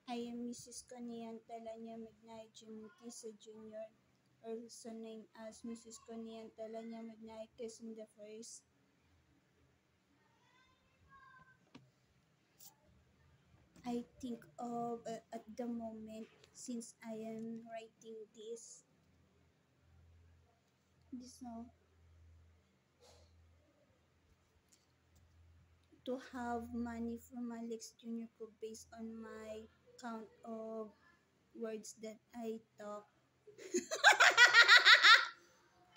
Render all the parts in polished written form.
I am Mrs. Conian Talanya Magnay Jimutisa Jr., also named as Mrs. Conian Talanya Magnay Quezon the First. I think of at the moment since I am writing this now, to have money from Alex Jr. ko based on my count of words that I talk.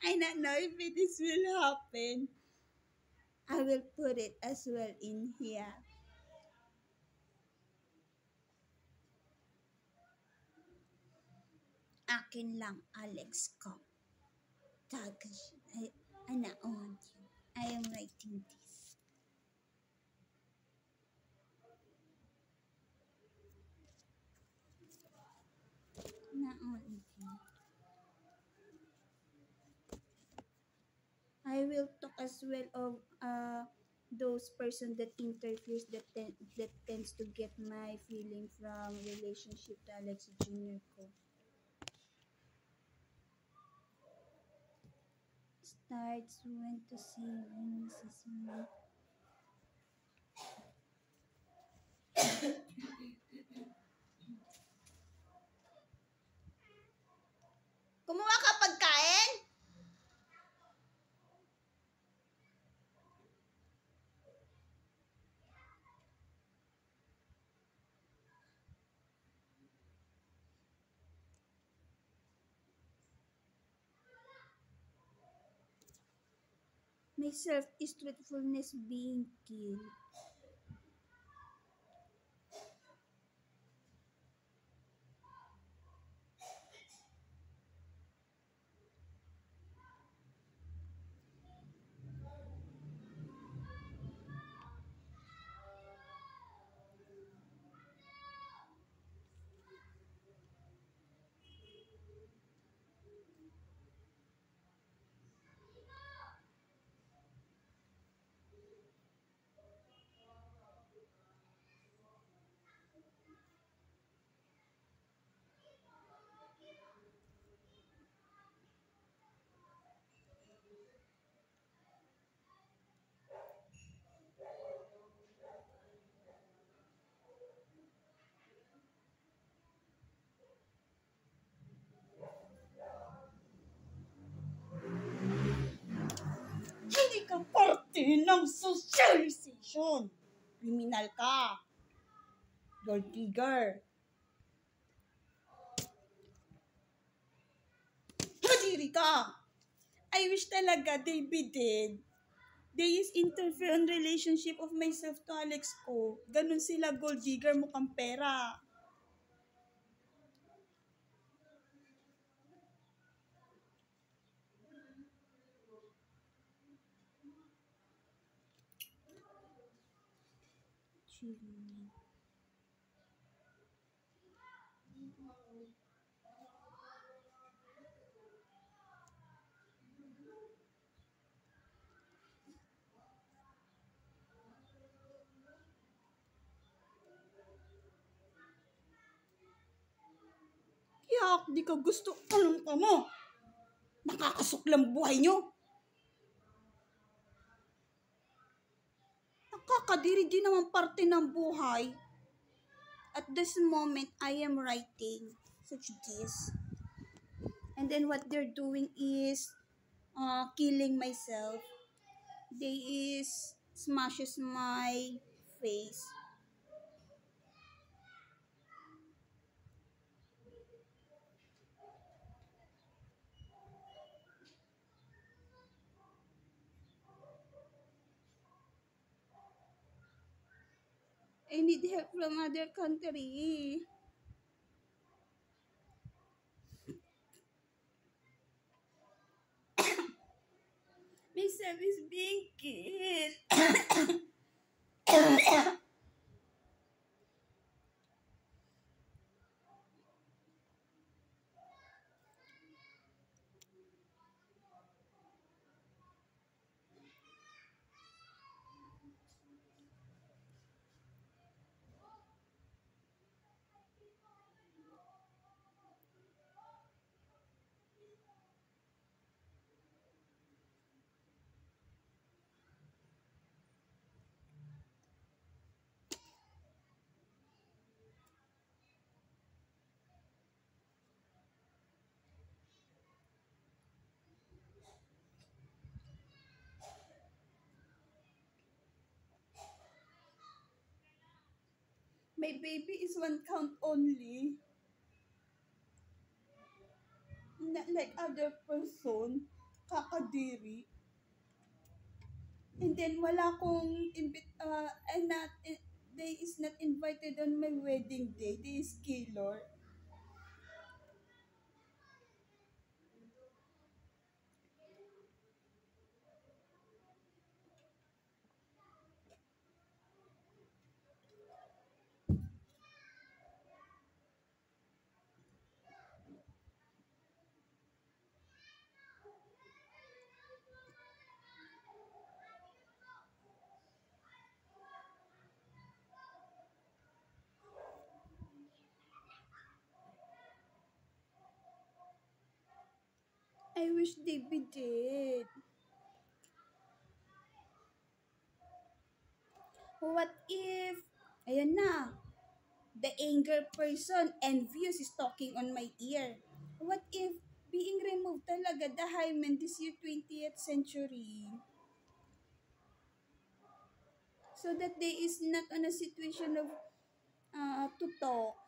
I don't know if this will happen. I will put it as well in here. Akin lang, Alex ko. Tagash. I naon you. I am writing this. Naon you. I will talk as well of those person that interferes that tends to get my feeling from relationship to Alex Jr. ko. Starts when to see when Mrs. Me. Kumuha ka pagkain? Myself is truthfulness being killed. Hindi ka parte ng socialization. Criminal ka. Gold digger. Hadiri ka. I wish talaga they be dead. They is interfere on relationship of myself to Alex ko. Ganun sila gold digger, mukhang pera. Chilling. Yak, di ka gusto. Anong ka mo? Nakakasuklang buhay nyo. Nakakadiri din naman parte ng buhay. At this moment, I am writing such this. And then what they're doing is killing myself. They is smashes my face. I need help from other country. Myself is being killed. My baby is one count only. Not like other person. Kakadiri. And then wala akong I'm not they is not invited on my wedding day. They is killer. I wish they be dead. What if, ayan na, the anger person, envious, is talking on my ear. What if being removed talaga the hymen this year 20th century? So that they is not on a situation of to talk.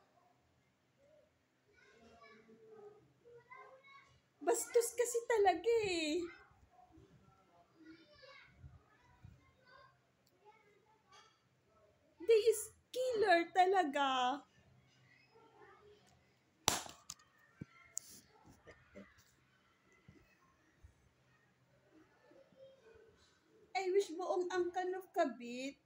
Bastos kasi talaga eh. They is killer talaga. I wish buong angkan of kabit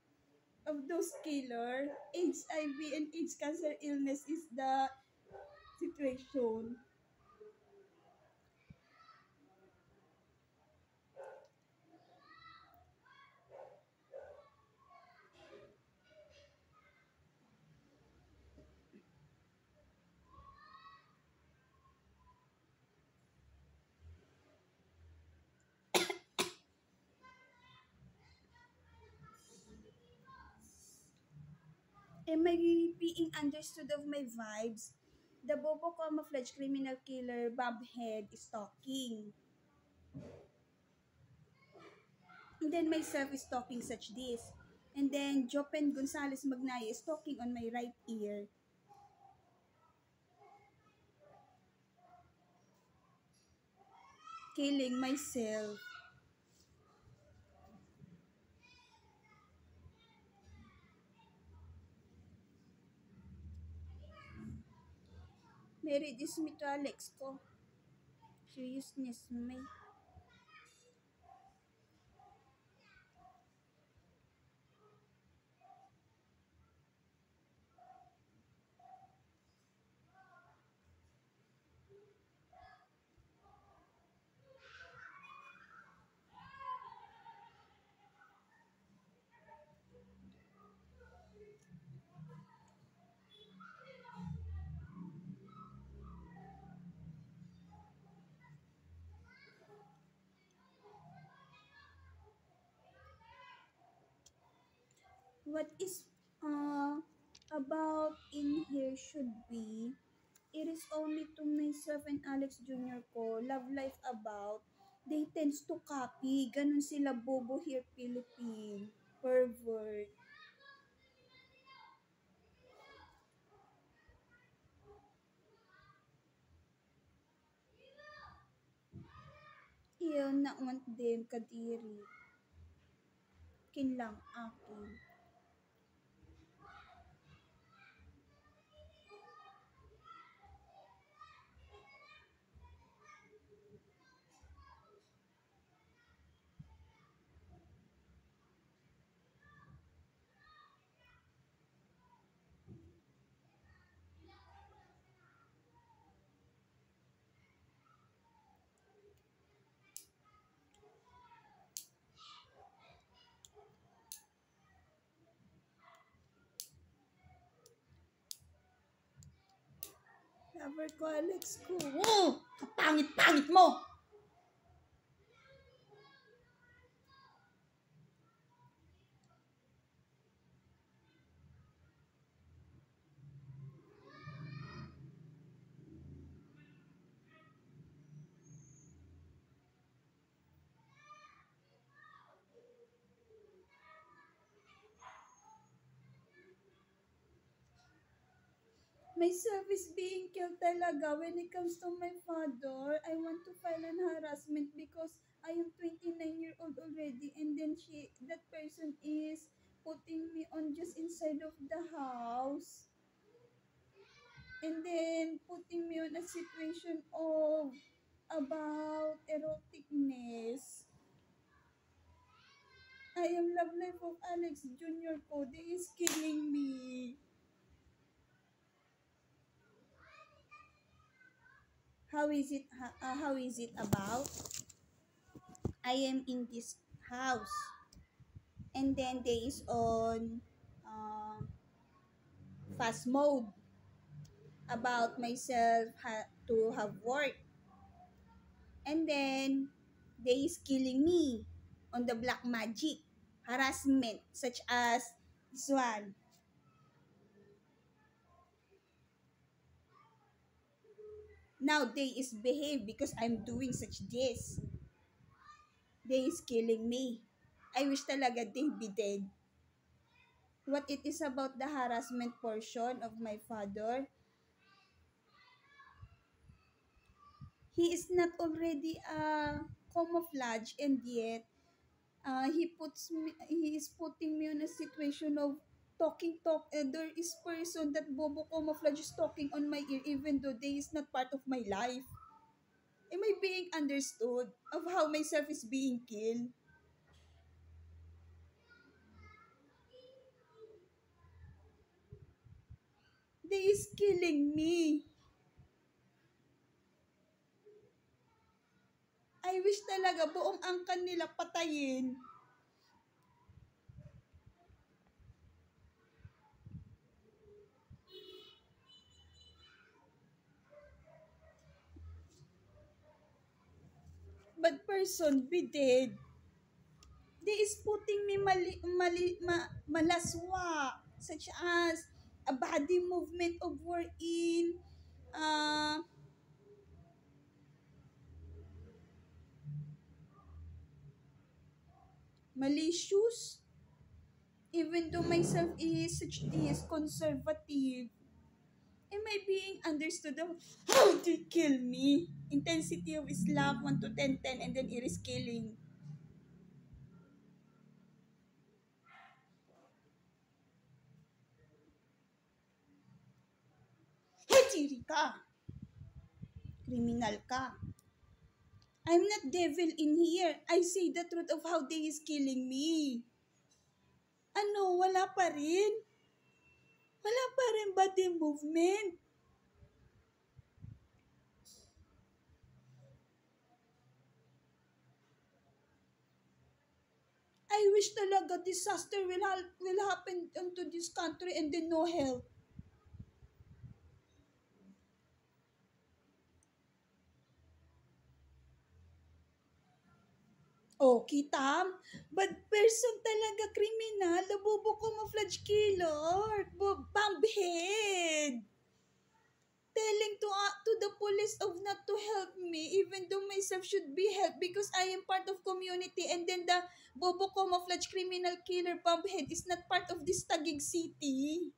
of those killer, HIV and AIDS cancer illness is the situation. Am I being understood of my vibes? The Bobo camouflage criminal killer Bobhead is talking. And then myself is talking such this. And then Jopen Gonzalez Magnaya is talking on my right ear. Killing myself. Mary this me to Alex ko. Seriousness may. What is about in here should be, it is only to myself and Alex Jr. ko, love life about, they tends to copy. Ganun sila bobo here Philippine. Pervert. Iyon na want them kadiri. Kinlang akin. Lover ko Alex ko. Oh! Kapangit-pangit mo! Myself is being killed talaga when it comes to my father. I want to file an harassment because I am 29-year-old already, and then that person is putting me on just inside of the house, and then putting me on a situation of about eroticness. I am love life of Alex Jr. Cody is killing me. How is it about? I am in this house, and then there is on uh, fast mode about myself to have work, and then they is killing me on the black magic harassment such as this one. Now they is behave because I'm doing such this. They is killing me. I wish talaga they be dead. What it is about the harassment portion of my father, he is not already a camouflage, and yet he is putting me in a situation of there is person that Bobo camouflage is talking on my ear even though they is not part of my life. Am I being understood of how myself is being killed? They is killing me. I wish talaga buong angkan nila patayin. But person be dead. They is putting me malaswa, such as a body movement of wherein uh, malicious, even though myself is such is conservative. Am I being understood of how they kill me? Intensity of Islam 1 to 10, 10, and then it is killing. Hejiri ka! Criminal ka. I'm not devil in here. I say the truth of how they is killing me. Ano, wala pa rin. Wala pa rin body movement. I wish talaga disaster will happen into this country and then no help. Oh, kita? Bad person talaga, kriminal, nabubo camouflage killer, bombhead. Telling to the police of not to help me even though myself should be helped because I am part of community, and then the bobo camouflage criminal killer bombhead is not part of this Taguig City.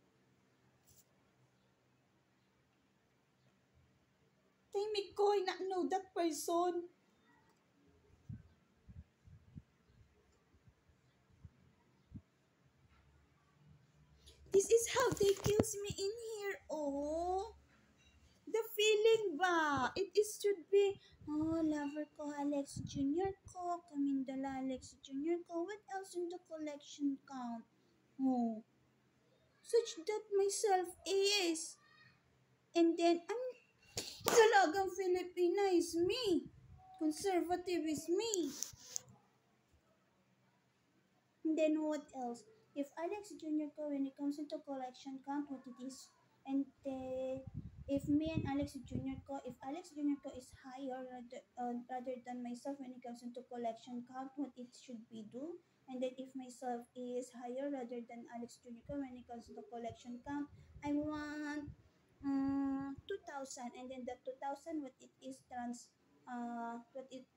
Timig ko, I not know that person. This is how they kills me in here, oh. The feeling ba? It is should be, oh, lover ko, Alex Jr. ko, Kamindala Alex Jr. ko. What else in the collection count? Oh, such that myself is. And then, I'm talagang Filipina is me. Conservative is me. And then what else? If Alex Jr. ko, when it comes into collection count, what it is, and if me and Alex Jr. ko, if Alex Jr. ko is higher rather than myself when it comes into collection count, what it should be do, and then if myself is higher rather than Alex Jr. ko when it comes to collection count, I want 2,000, and then the 2,000 what it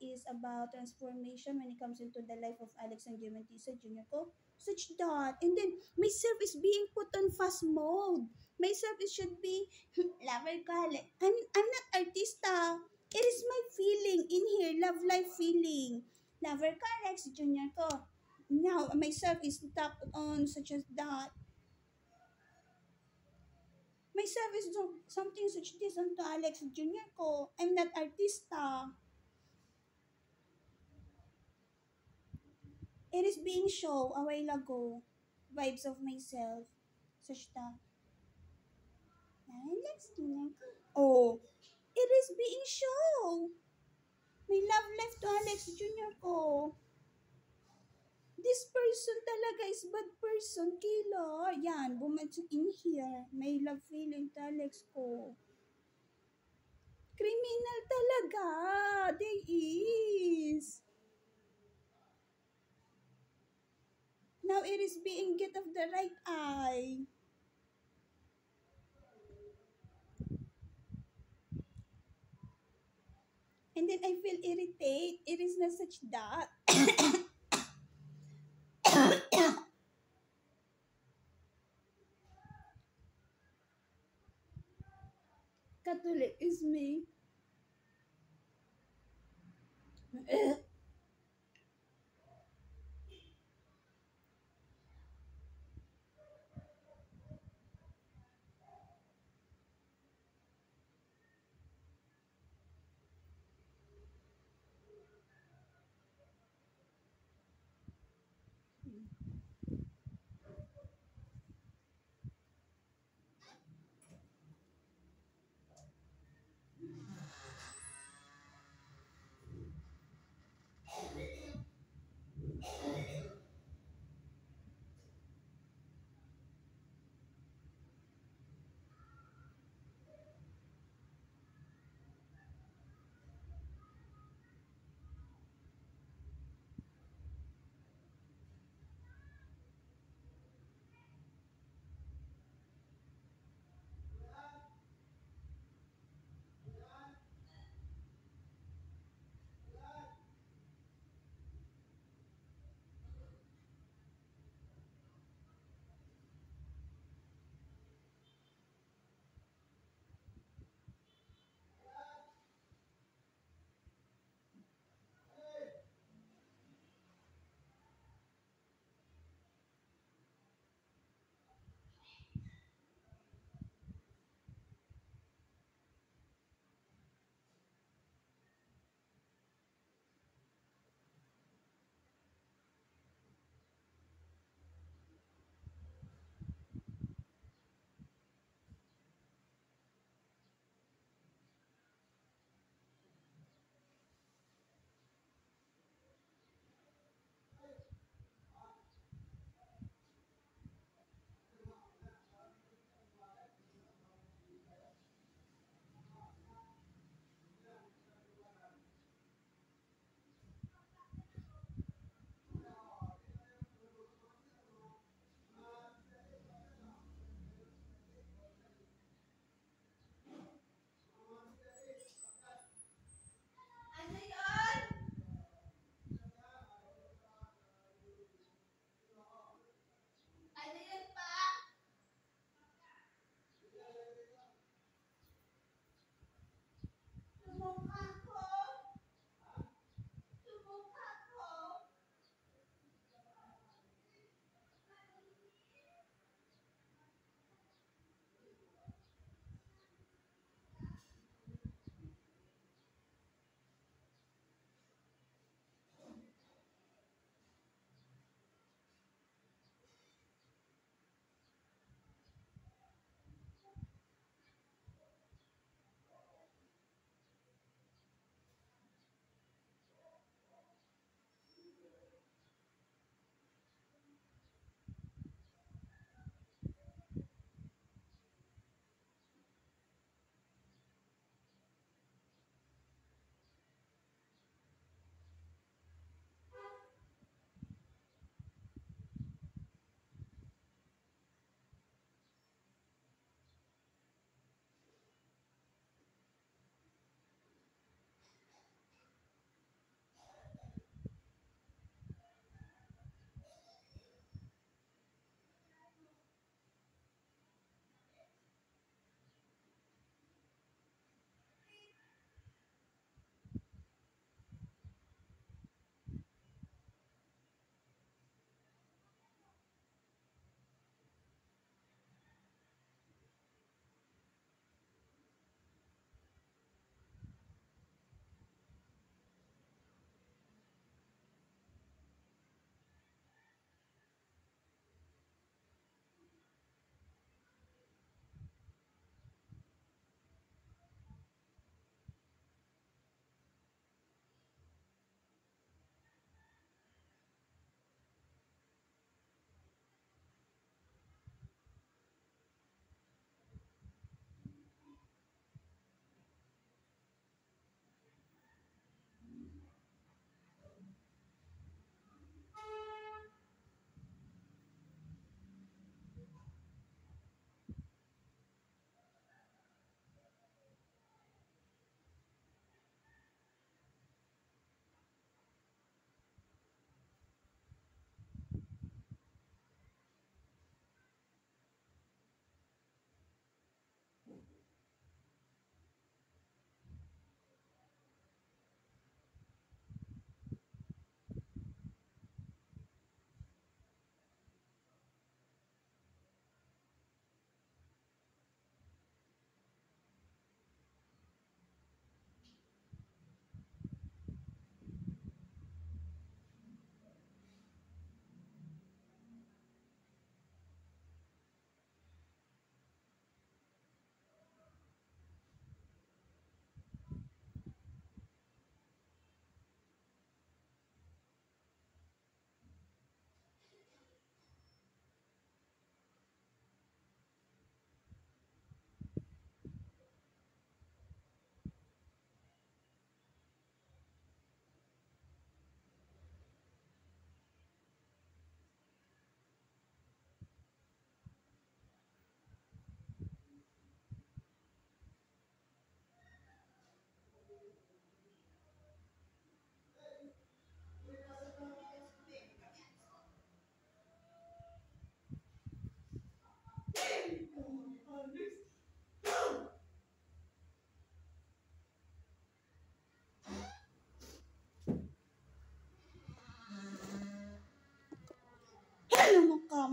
is about transformation when it comes into the life of Alex and Jimantisa Jr. ko, such that, and then myself is being put on fast mode. myself it should be lover ka. I'm not artista. It is my feeling in here, love life feeling. Lover ka, Alex Junior ko. Now, myself is stuck on such as that. Myself is something such this onto Alex Junior ko. I'm not artista. It is being show a while ago. Vibes of myself. Such that. Alex Junior ko. Oh, it is being show. May love life to Alex Junior ko. This person talaga is bad person, killer. Yan, bumagsak in here. May love feeling to Alex ko. Criminal talaga. They is. Now it is being get of the right eye. And then I feel irritated. It is not such that. Catholic is me.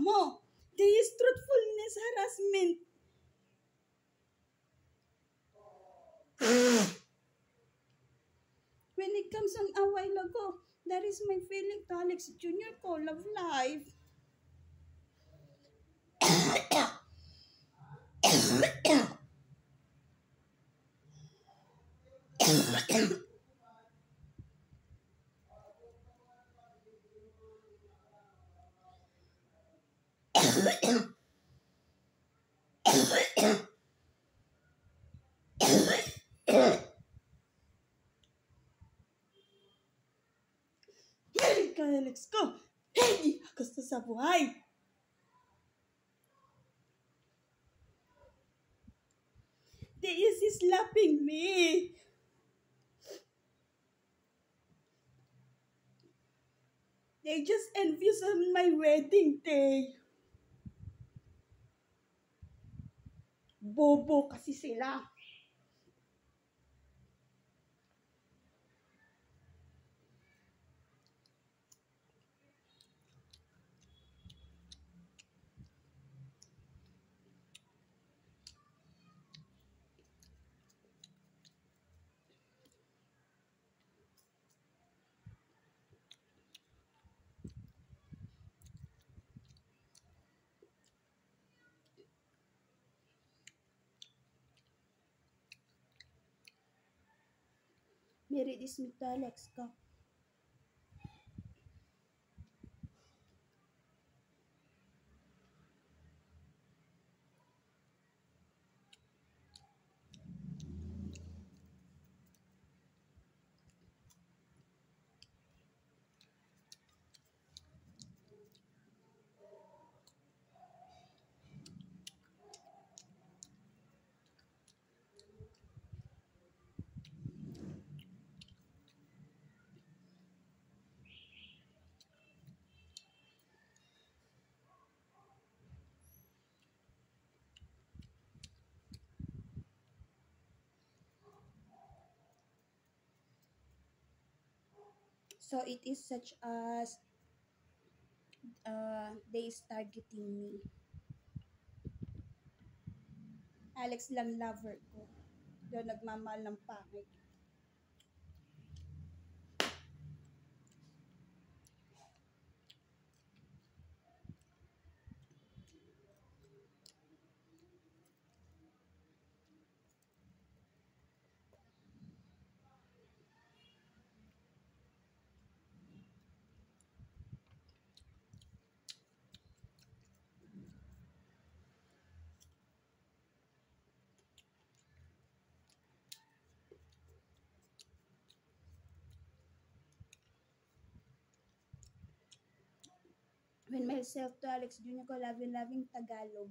mo. There is truthfulness harassment. When it comes on a while ago, that is my feeling to Alex Jr. Call of Life. Hey, Alex ko! Hey, gusto sa buhay! The is slapping me. They just envious on my wedding day. Bobo kasi sila. Mary dismit Alex ko. So it is such as they is targeting me. Alex lang lover ko. Doon nagmamahal ng pangit. When myself to Alex Jr. ko loving Tagalog.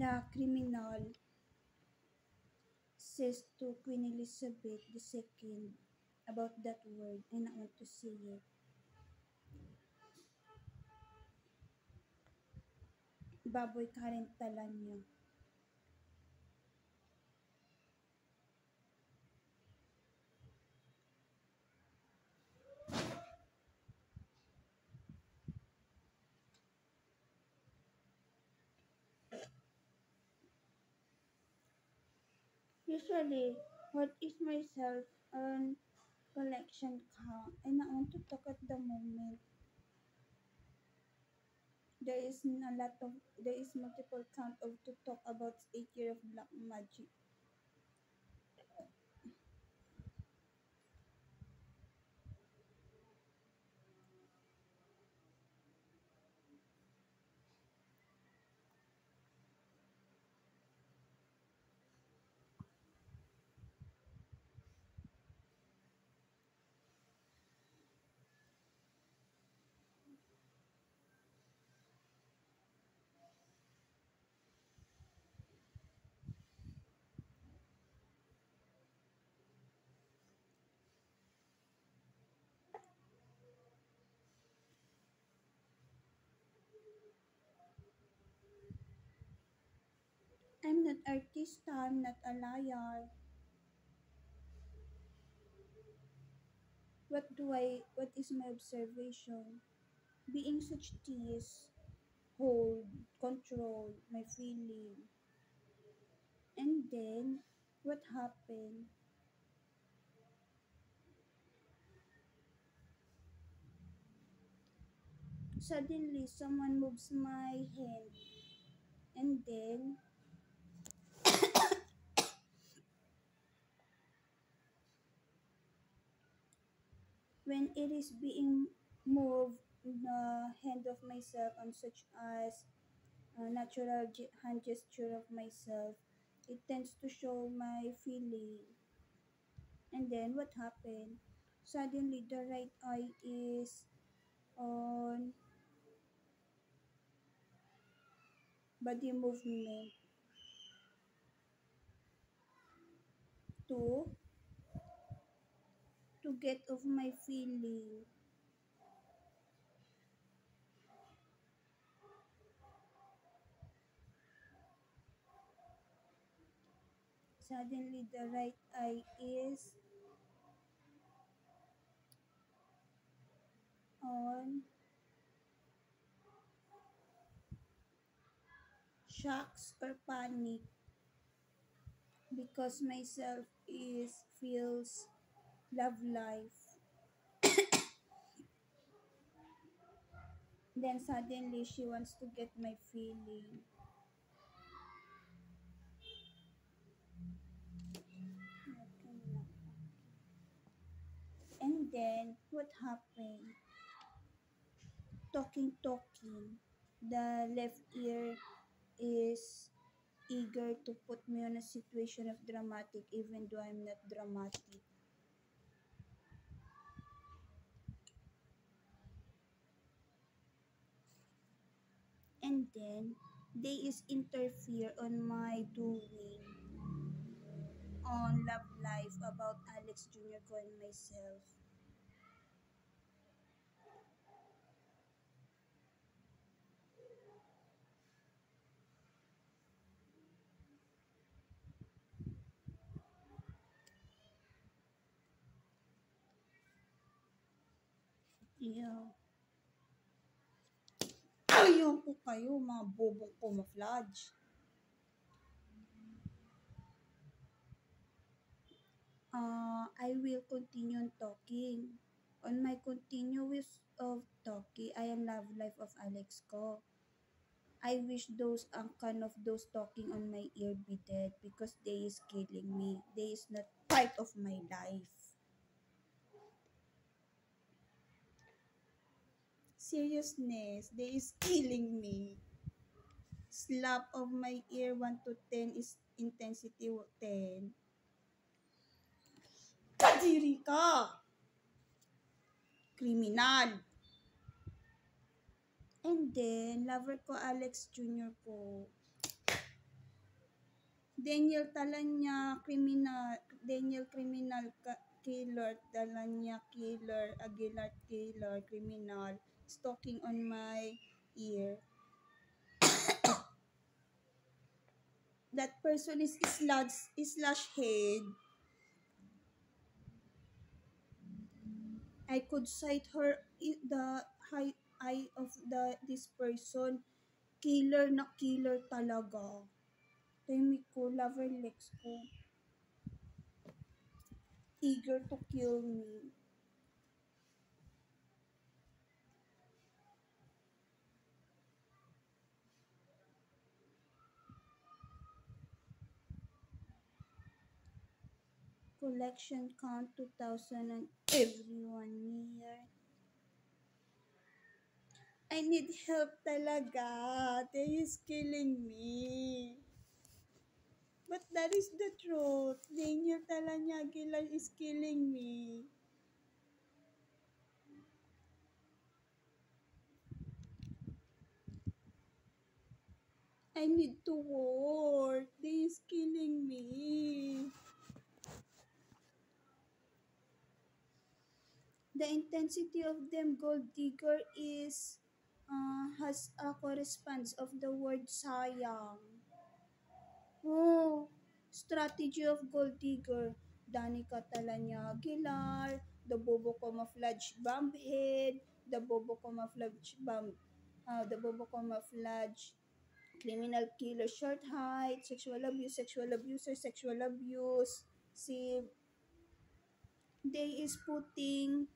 The criminal says to Queen Elizabeth II about that word. I not want to say it. Baboy karentalan niya. Usually, what is myself on collection count? I not want to talk at the moment. There is multiple count of to talk about 8 year of black magic. I'm not artist, I'm not a liar. What is my observation? Being such tease, hold, control my feeling. And then, what happened? Suddenly, someone moves my hand. And then, when it is being moved, the hand of myself on such as a natural hand gesture of myself, it tends to show my feeling. And then, what happened? Suddenly, the right eye is on body movement to get off my feeling. Suddenly the right eye is on shocks or panic because myself is feels love life. Then suddenly she wants to get my feeling. And then what happened? Talking. The left ear is eager to put me on a situation of dramatic even though I'm not dramatic. And then they is interfere on my doing on love life about Alex Jr. ko and myself. Yeah. Ayaw ko kayo, mga bobong camouflage. I will continue talking. On my continuous of talking, I am love life of Alex ko. I wish those kind of those talking on my ear be dead because they is killing me. They is not part of my life. Seriousness, they is killing me. Slap of my ear 1 to 10 is intensity 10. Kadiri ka! Kriminal! And then, lover ko Alex Jr. ko. Daniel Talanya, killer, Talanya killer, Aguilar killer, criminal, stalking on my ear. That person is slash head. I could cite her the high eye of this person. Killer na killer talaga. Tahimik ko, lover Lex ko. Eager to kill me. Collection count 2,000 and everyone near. I need help talaga. They is killing me. But that is the truth. Daniel Talanyagila is killing me. I need to work. They is killing me. The intensity of them gold digger is has a corresponds of the word sayang. Oh, strategy of gold digger. Danica Talanya Aguilar, the Bobo Camouflage Bombhead, the Bobo Camouflage the Bobo Camouflage criminal killer, short height, sexual abuse, sexual abuser, sexual abuse. See, they is putting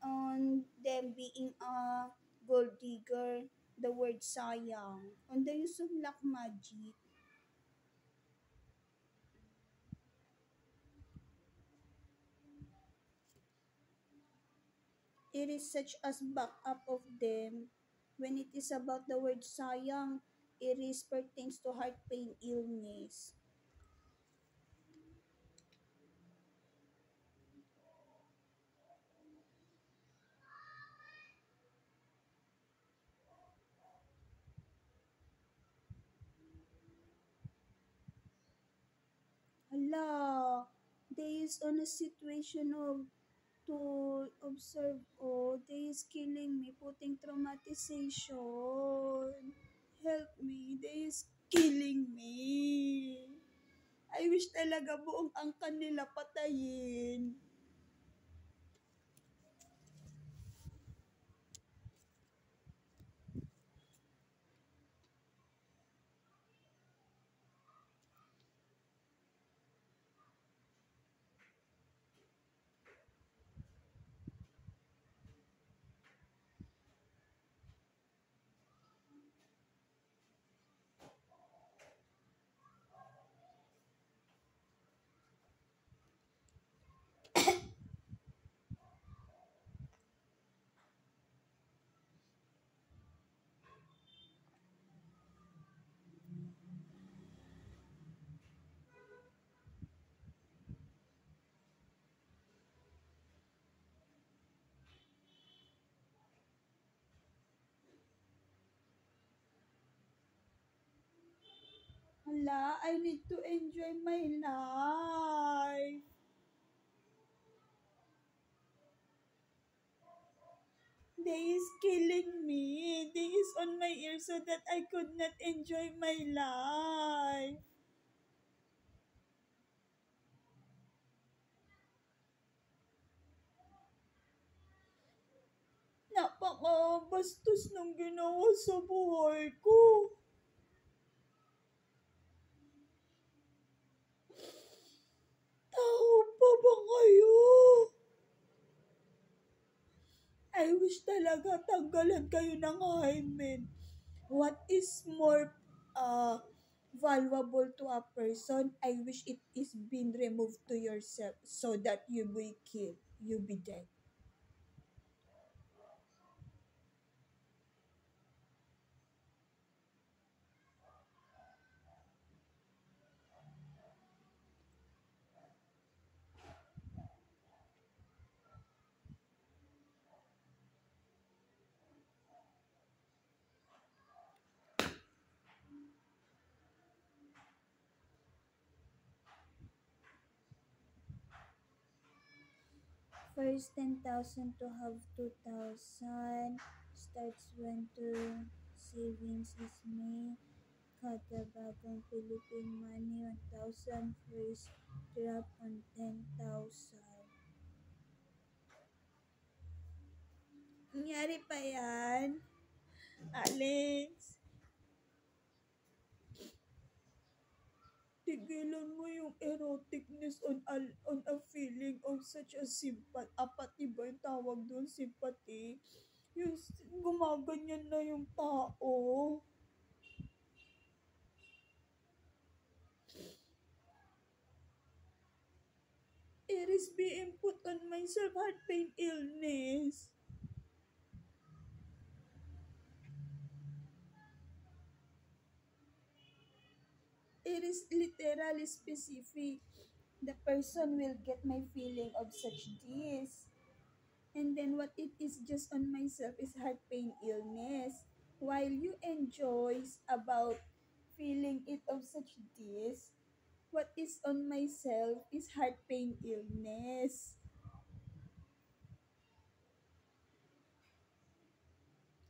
on them being a gold digger, the word sayang. On the use of black magic, it is such as backup of them. When it is about the word sayang, it is pertains to heart pain illness. Hala, they is on a situation of to observe, oh, they is killing me, putting traumatization. Help me, they is killing me. I wish talaga buong angkan nila patayin. Hala, I need to enjoy my life. They is killing me. They is on my ear so that I could not enjoy my life. Napakabastos ng ginawa sa buhay ko. Tao pa ba kayo? I wish talaga tanggalan kayo ng hymen. What is more valuable to a person? I wish it is been removed to yourself so that you be killed. You be dead. First 10,000 to have 2,000. Starts when to savings is made. Kada bagong Philippine money 1,000. First drop on 10,000. Nangyari pa yan? Alex, tigilan mo yung eroticness on a feeling of such a sympathy. Apathy ba yung tawag doon? Sympathy? Yung gumaganyan na yung tao. It is being put on myself heart pain illness. It is literally specific. The person will get my feeling of such this. And then what it is just on myself is heart pain illness. While you enjoys about feeling it of such this, what is on myself is heart pain illness.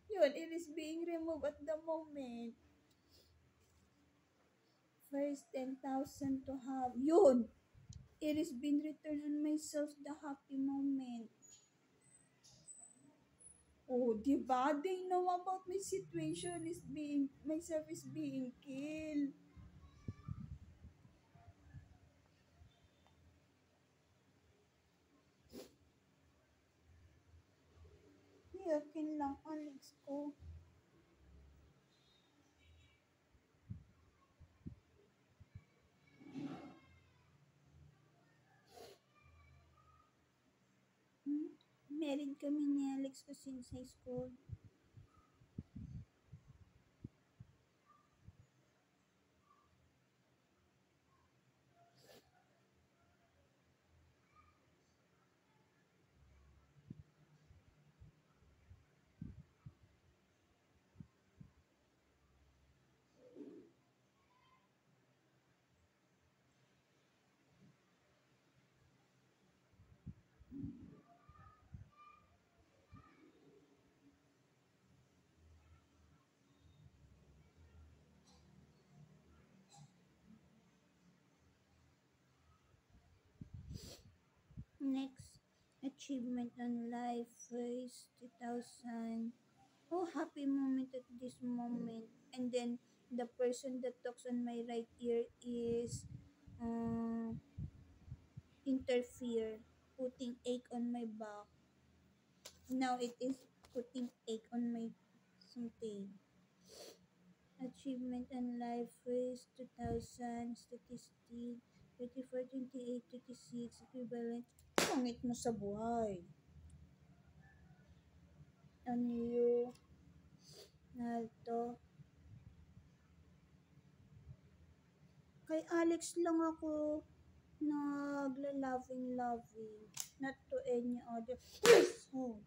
Yun, it is being removed at the moment. First 10,000 to have. Yun! It is being returned on myself the happy moment. Oh, di ba? They know about my situation is being, myself is being killed. Yakin lang, Alex ko. Hmm? Married kami ni Alex ko since high school. Next achievement on life is 2,000. Oh, happy moment at this moment. And then the person that talks on my right ear is interfere, putting ache on my back. Now it is putting ache on my something. Achievement and life is 2,000, statistic, 24, 28, 26, equivalent. Pangit mo sa buhay. Ano yung nalto? Kay Alex lang ako nagla-loving. Not to any other. Please, oh.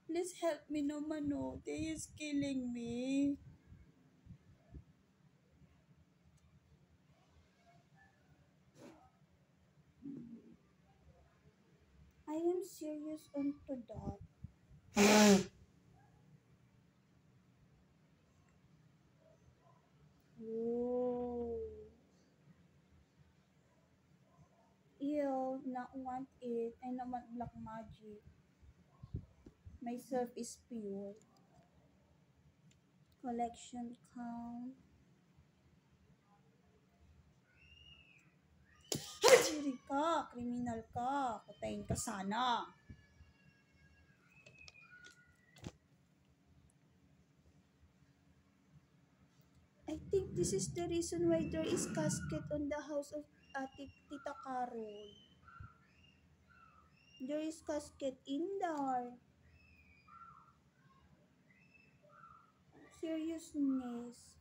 Please help me naman, oh. They is killing me. I am serious onto that. Oh. Ew, not want it. I not want black magic. Myself is pure. Collection count. Hajiri ka! Kriminal ka! Patayin ka sana! I think this is the reason why there is casket on the house of Tita Carol. There is casket in there. Seriousness.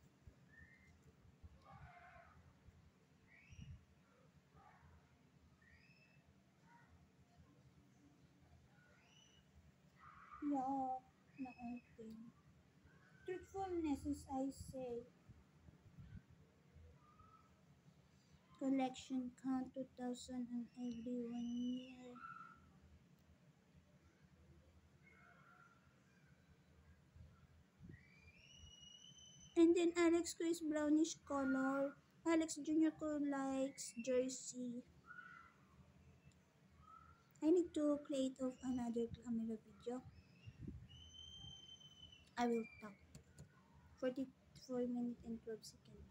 Yeah, naunting. Truthfulness as I say. Collection count 2,000 on every 1 year. then Alex ko is brownish color. Alex Jr. ko likes jersey. I need to create of another camera video. I will talk. 44 minutes and 12 seconds.